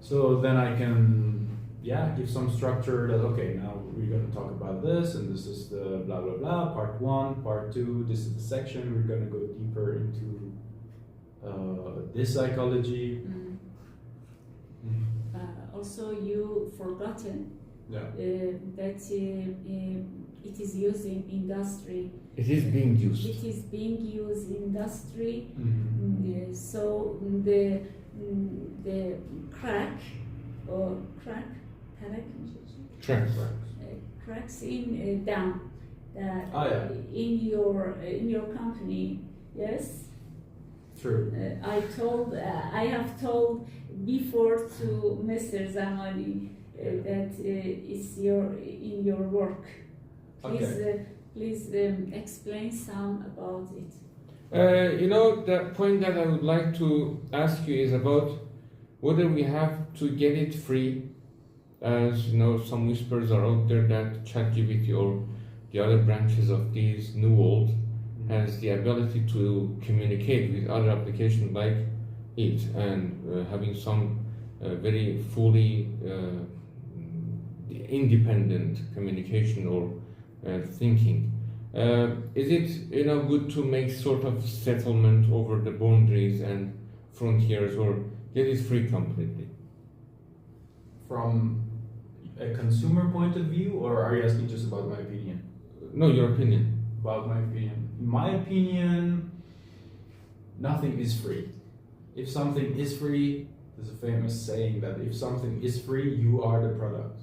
So then I can, give some structure that, okay, now we're going to talk about this, and this is the blah, blah, blah, part 1, part 2, this is the section, we're going to go deeper into this psychology. Also, you forgotten that it is used in industry. It is being used. It is being used in industry. So the cracks in down in your company. Yes. True. I have told before to Mr. Zamani that it's in your work. Please explain some about it. The point that I would like to ask you is about whether we have to get it free. As you know, some whispers are out there that ChatGPT or the other branches of this new world has the ability to communicate with other applications like it, and having some very fully independent communication or thinking. Is it good to make sort of settlement over the boundaries and frontiers, or get it free completely? From a consumer point of view, or are you asking just about my opinion? No, your opinion. About my opinion. In my opinion, nothing is free. If something is free, there's a famous saying that if something is free, you are the product.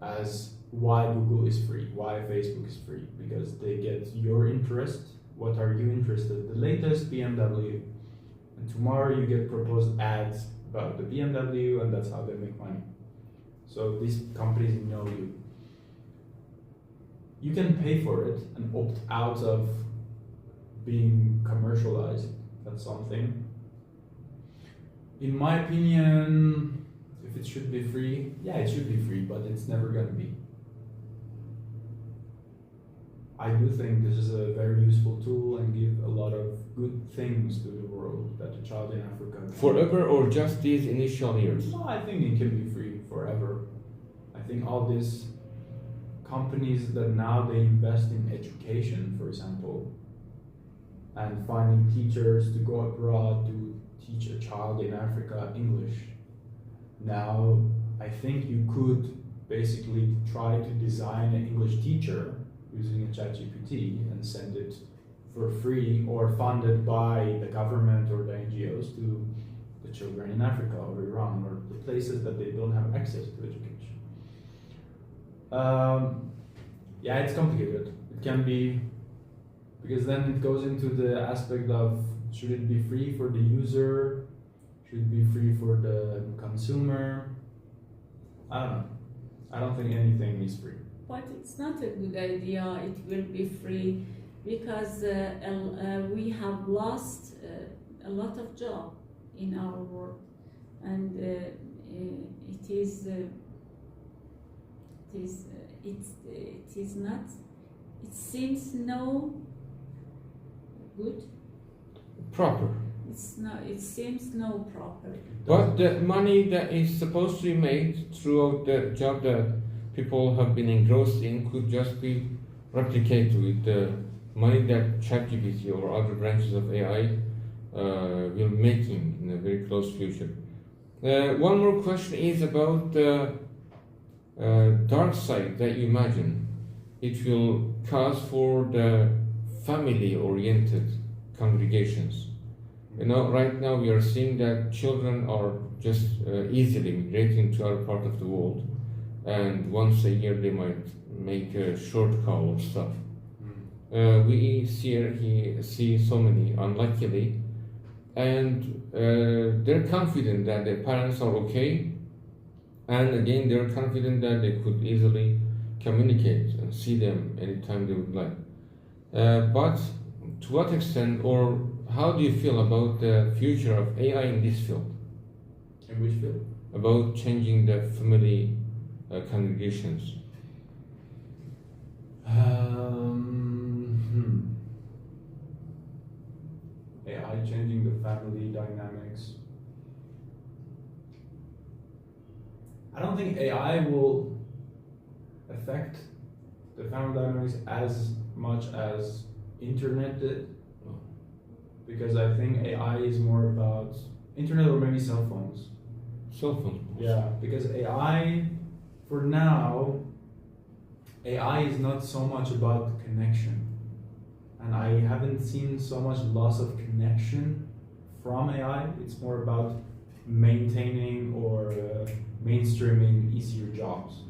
As why Google is free, why Facebook is free, because they get your interest. What are you interested? The latest BMW, and tomorrow you get proposed ads about the BMW, and that's how they make money. So these companies know you. You can pay for it and opt out of being commercialized. That's something. In my opinion, if it should be free, it should be free, but it's never going to be. I do think this is a very useful tool and give a lot of good things to the world that a child in Africa can. Forever, or just these initial years? No, I think it can be free forever. I think all these companies that now they invest in education, for example, and finding teachers to go abroad to teach a child in Africa English. Now, I think you could basically try to design an English teacher using a ChatGPT and send it for free or funded by the government or the NGOs to the children in Africa or Iran or the places that they don't have access to education. It's complicated. It can be, because then it goes into the aspect of, should it be free for the user? Should it be free for the consumer? I don't know. I don't think anything is free. But it's not a good idea. It will be free because we have lost a lot of jobs in our world, and it is not. It seems no good. Proper. It's not. It seems no proper. But the money that is supposed to be made throughout the job that people have been engrossed in could just be replicated with the money that ChatGPT or other branches of AI will be making in a very close future. One more question is about the dark side that you imagine it will cause for the family-oriented congregations. Right now we are seeing that children are just easily migrating to other part of the world, and once a year they might make a short call or stuff. We see so many, unluckily, and they're confident that their parents are okay, and again they're confident that they could easily communicate and see them anytime they would like. But to what extent, or how do you feel about the future of AI in this field? In which field? About changing the family congregations. AI changing the family dynamics. I don't think AI will affect the family dynamics as much as internet did, because I think AI is more about internet or maybe cell phones. Cell phones. Yeah, because AI, for now, AI is not so much about connection, and I haven't seen so much loss of connection from AI. It's more about maintaining or mainstreaming easier jobs.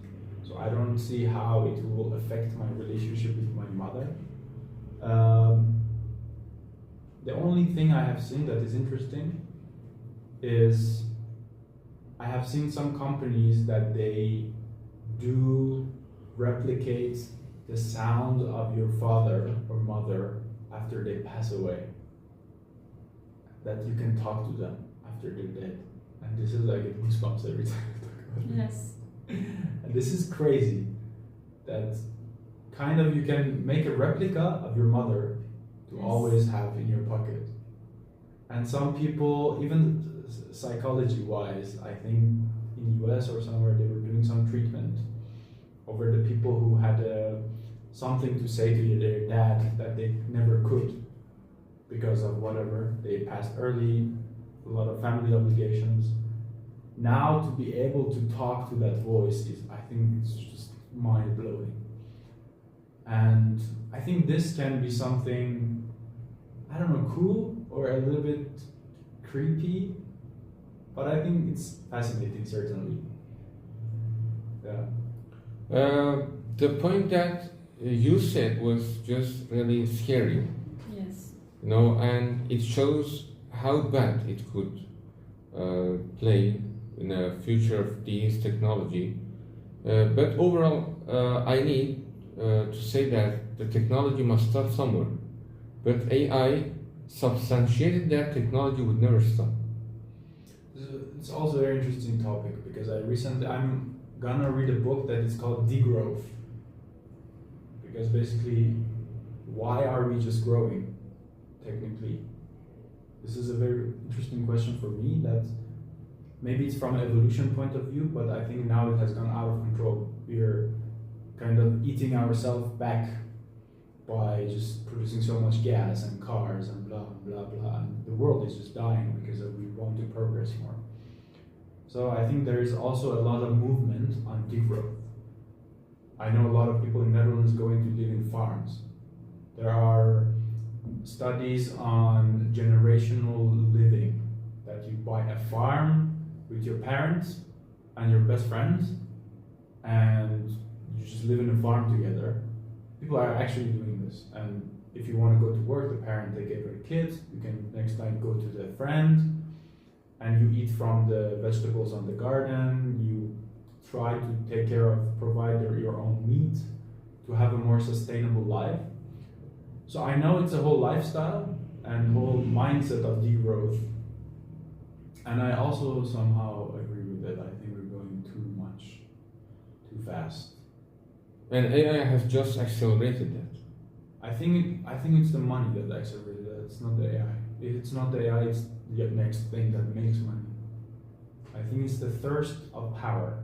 So I don't see how it will affect my relationship with my mother. The only thing I have seen that is interesting is I have seen some companies that they do replicate the sound of your father or mother after they pass away, that you can talk to them after they're dead. And this is like a goosebumps every time I talk about it. Yes. And this is crazy, that kind of you can make a replica of your mother to Yes. always have in your pocket. And some people, even psychology-wise, I think in US or somewhere they were doing some treatment over the people who had something to say to their dad that they never could because of whatever, they passed early, a lot of family obligations. Now to be able to talk to that voice is, I think it's just mind-blowing. And I think this can be something, I don't know, cool or a little bit creepy, but I think it's fascinating, certainly. Yeah. The point that you said was just really scary, Yes. you know, and it shows how bad it could play in the future of these technology. But overall, I need to say that the technology must stop somewhere. But AI substantiated that technology would never stop. It's also a very interesting topic because I'm gonna read a book that is called Degrowth. Because basically, why are we just growing, technically? This is a very interesting question for me, that maybe it's from an evolution point of view, but I think now it has gone out of control. We're kind of eating ourselves back by just producing so much gas and cars and blah, blah, blah. And the world is just dying because we want to progress more. So I think there is also a lot of movement on degrowth. I know a lot of people in Netherlands going to live in farms. There are studies on generational living, that you buy a farm with your parents and your best friends, and you just live in a farm together. People are actually doing this, and if you want to go to work, the parent take care of the kids. You can next time go to the friend, and you eat from the vegetables on the garden. You try to take care of, provide your own meat to have a more sustainable life. So I know it's a whole lifestyle and whole mindset of degrowth, and I also somehow agree with it. I think we're going too fast. And AI has just accelerated that. I think it's the money that accelerated that. It's not the AI. If it's not the AI, it's the next thing that makes money. I think it's the thirst of power.